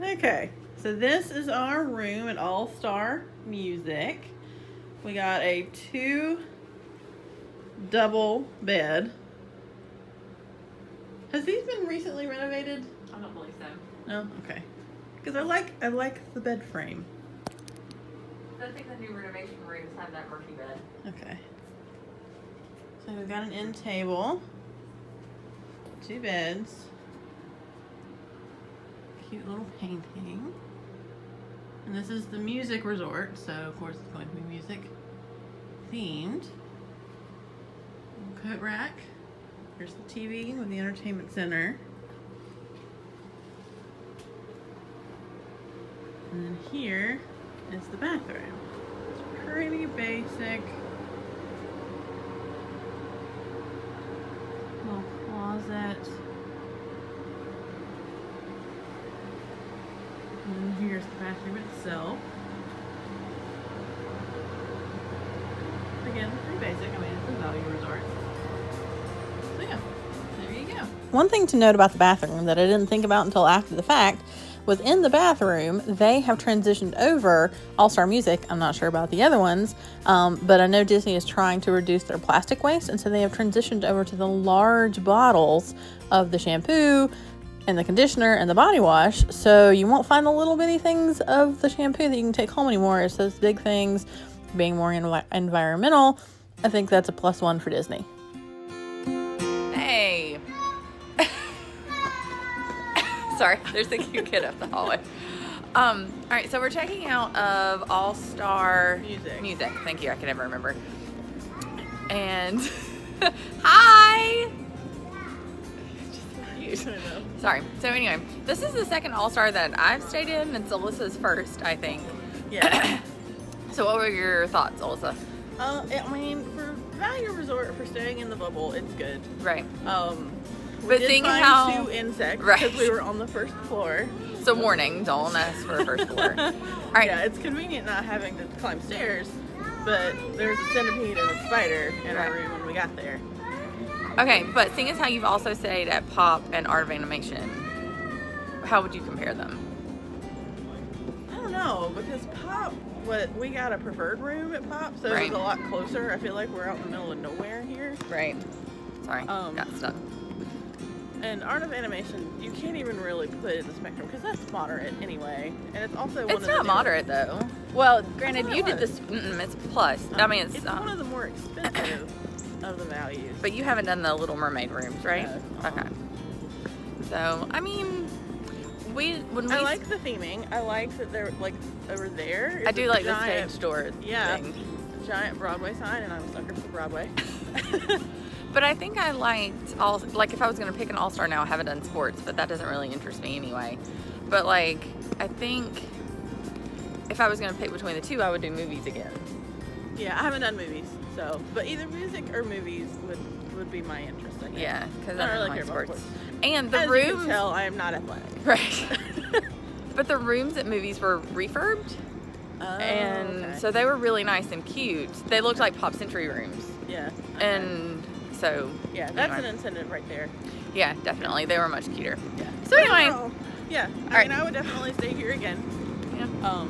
Okay, so this is our room at All Star Music. We got a 2 double bed. Has these been recently renovated? I don't believe so. No? Okay. Because I like the bed frame. I think the new renovation rooms have that murky bed. Okay. So we've got an end table. 2 beds. Cute little painting. And this is the music resort, so of course it's going to be music themed. Little coat rack. Here's the TV with the entertainment center. And then here is the bathroom. It's pretty basic. Little closet. And here's the bathroom itself. Again, pretty basic. I mean, it's a value resort. So yeah, there you go. One thing to note about the bathroom that I didn't think about until after the fact was in the bathroom, they have transitioned over All-Star Music. I'm not sure about the other ones, but I know Disney is trying to reduce their plastic waste, and so they have transitioned over to the large bottles of the shampoo and the conditioner and the body wash, so you won't find the little bitty things of the shampoo that you can take home anymore. It's those big things being more environmental. I think that's a +1 for Disney. Hey. Sorry, there's a cute kid up the hallway. All right, so we're checking out of All-Star Music. Thank you, I can never remember. And hi. Sorry. So anyway, this is the second All-Star that I've stayed in. It's Alyssa's first, I think. Yeah. So what were your thoughts, Alyssa? I mean, for value resort, for staying in the bubble, it's good. Right. We But did seeing find how 2 insects right, because we were on the first floor. So warning, don't ask for a first floor. All right. Yeah, it's convenient not having to climb stairs, but there's a centipede and a spider in our room when we got there. Okay, but seeing as how you've also stayed at Pop and Art of Animation, how would you compare them? I don't know, because Pop, we got a preferred room at Pop, so it was a lot closer. I feel like we're out in the middle of nowhere here. Right. Sorry, got stuck. And Art of Animation, you can't even really put it in the spectrum because that's moderate anyway, and it's also it's not moderate though. Well, granted, you did this. It's plus. I mean, it's one of the more expensive of the values. But you haven't done the Little Mermaid rooms, right? No. Okay. So I mean, I like the theming. I like that they're like over there. I do like the stage door. Yeah. Thing. Giant Broadway sign, and I'm a sucker for Broadway. But I think I liked if I was going to pick an all-star now, I haven't done sports, but that doesn't really interest me anyway. But like, I think if I was going to pick between the two, I would do movies again. Yeah, I haven't done movies, so, but either music or movies would be my interest, I think. Yeah, because I don't really care about sports. And the As rooms, you can tell, I am not athletic. Right. But the rooms at movies were refurbed. So they were really nice and cute. They looked like Pop Century rooms. Yeah. And so yeah, that's an incentive right there. Yeah, definitely. They were much cuter. Yeah. So anyway. Yeah. I mean, I would definitely stay here again. Yeah.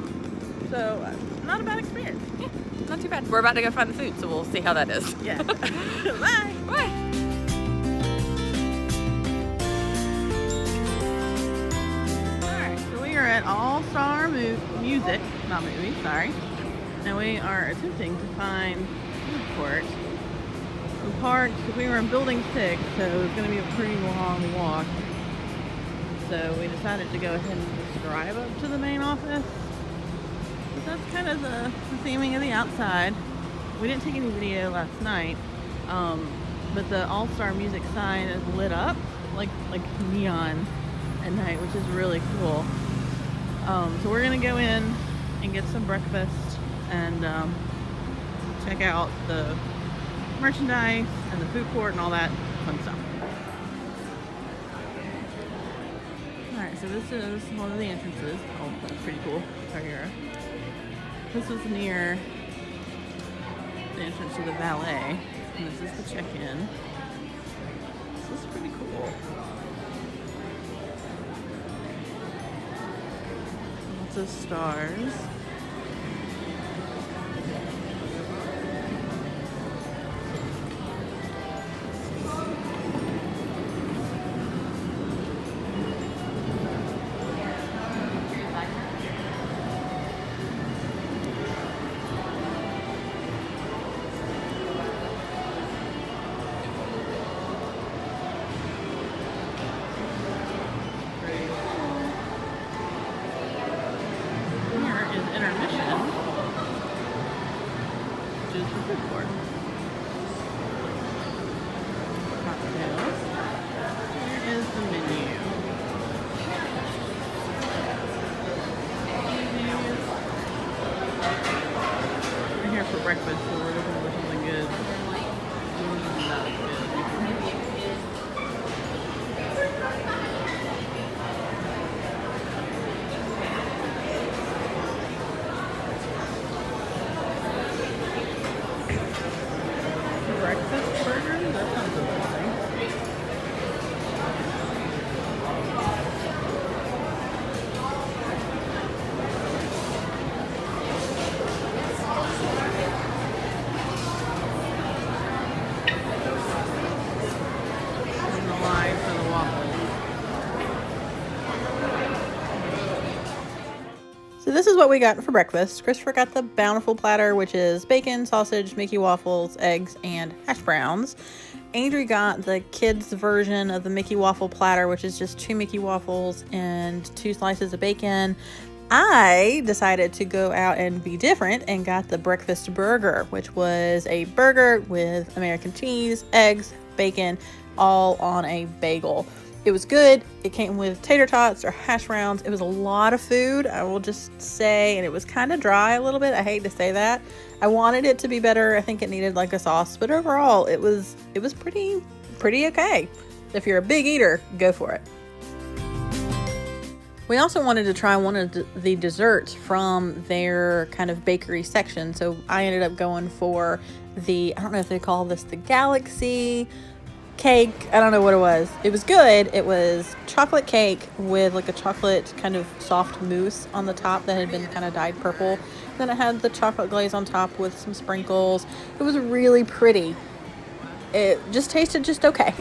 So not a bad experience. Yeah. Not too bad. We're about to go find the food, so we'll see how that is. Yeah. Bye. Bye. Alright, so we are at All-Star Music, not movie, sorry. And we are attempting to find food court. We parked, we were in building 6, so it was going to be a pretty long walk. So we decided to go ahead and just drive up to the main office. But that's kind of the theming of the outside. We didn't take any video last night, but the All-Star Music sign is lit up like neon at night, which is really cool. So we're gonna go in and get some breakfast and check out the merchandise and the food court and all that fun stuff. Alright, so this is one of the entrances. Oh, that's pretty cool. Right here. This is near the entrance to the valet. And this is the check-in. This is pretty cool. of stars. Intermission, which is the food court. Cocktails. Here is the menu. We're here for breakfast, so we're looking for something good. Not good. Breakfast burgers? That sounds interesting. And the line for the waffles. So this is what we got for breakfast. Christopher got the bountiful platter, which is bacon, sausage, Mickey waffles, eggs, and hash browns. Andrew got the kids' version of the Mickey waffle platter, which is just 2 Mickey waffles and 2 slices of bacon. I decided to go out and be different and got the breakfast burger, which was a burger with American cheese, eggs, bacon, all on a bagel. It was good. It came with tater tots or hash browns. It was a lot of food, I will just say, and it was kind of dry a little bit. I hate to say that. I wanted it to be better. I think it needed like a sauce, but overall it was pretty okay. If you're a big eater, go for it. We also wanted to try one of the desserts from their kind of bakery section. So I ended up going for I don't know if they call this the Galaxy cake. I don't know what it was. It was good. It was chocolate cake with like a chocolate kind of soft mousse on the top that had been kind of dyed purple. Then it had the chocolate glaze on top with some sprinkles. It was really pretty. It just tasted just okay.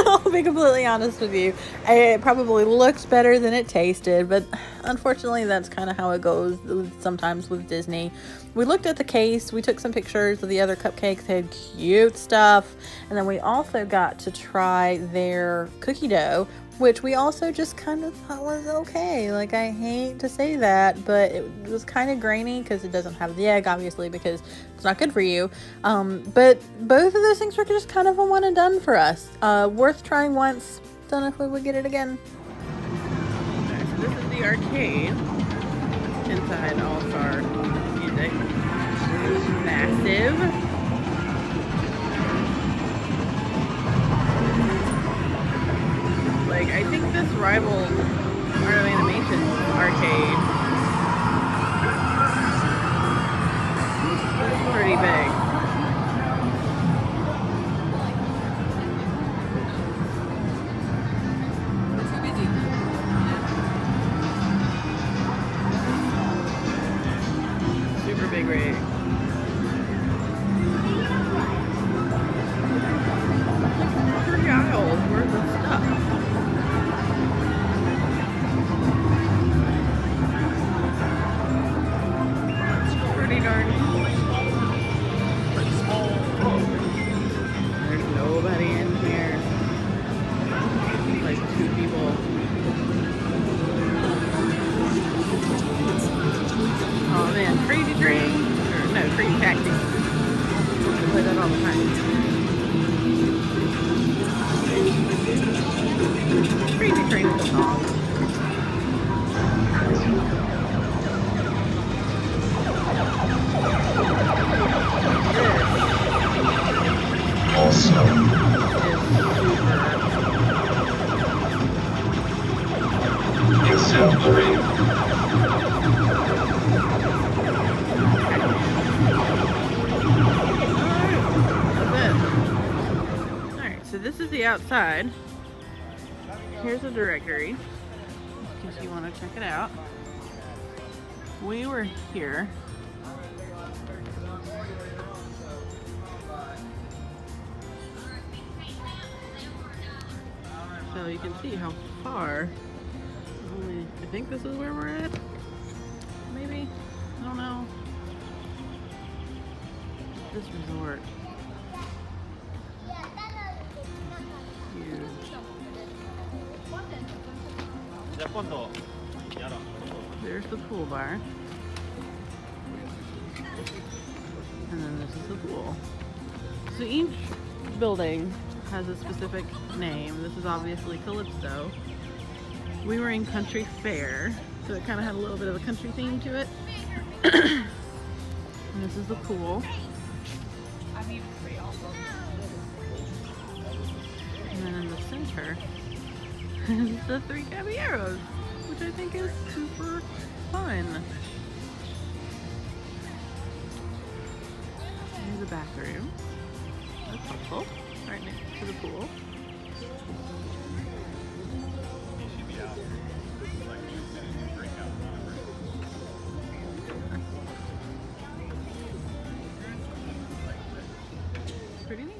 I'll be completely honest with you. It probably looked better than it tasted, but unfortunately that's kind of how it goes sometimes with Disney. We looked at the case, we took some pictures of the other cupcakes, they had cute stuff, and then we also got to try their cookie dough, which we also just kind of thought was okay. Like, I hate to say that, but it was kind of grainy because it doesn't have the egg, obviously, because it's not good for you. But both of those things were just kind of a one and done for us. Worth trying once. Don't know if we would get it again. Okay, so this is the arcade inside All-Star Music. Massive. Like, I think this rivals Art of Animation arcade. It's pretty big. Super big rig. Like 3 aisles worth of stuff. Pretty darn neat. There's nobody in here. Like 2 people. Oh man, Crazy Train. Or no, Crazy Taxi. I play that all the time. Crazy Train is a song. Alright, so this is the outside. Here's a directory in case you want to check it out. we were here. So you can see how far. I think this is where we're at. Maybe? I don't know. This resort. Huge. There's the pool bar. And then this is the pool. So each building has a specific name. This is obviously Calypso. We were in Country Fair, so it kind of had a little bit of a country theme to it. And this is the pool. And then in the center is the 3 Caballeros, which I think is super fun. Here's the bathroom. That's helpful. Right next to the pool. Pretty neat.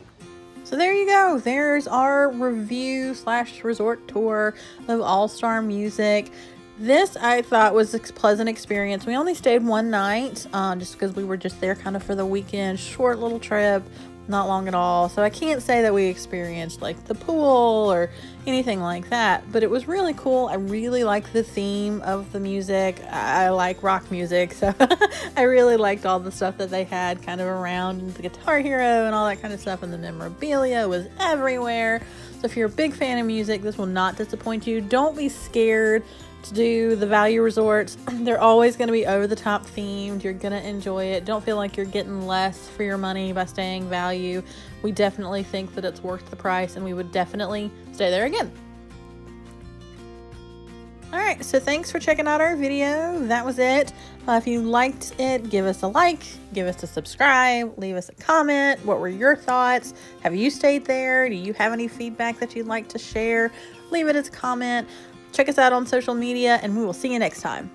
So there you go. There's our review / resort tour of All Star Music. This I thought was a pleasant experience. We only stayed one night just because we were just there kind of for the weekend. Short little trip, not long at all. So I can't say that we experienced like the pool or anything like that, but it was really cool. I really liked the theme of the music. I like rock music, so I really liked all the stuff that they had kind of around, the Guitar Hero and all that kind of stuff, and the memorabilia was everywhere. So if you're a big fan of music, this will not disappoint you. Don't be scared to do the value resorts. They're always going to be over the top themed. You're going to enjoy it. Don't feel like you're getting less for your money by staying value. We definitely think that it's worth the price, and we would definitely stay there again. Alright, so thanks for checking out our video. That was it. If you liked it, give us a like, give us a subscribe, leave us a comment. What were your thoughts? Have you stayed there? Do you have any feedback that you'd like to share? Leave it as a comment. Check us out on social media, and we will see you next time.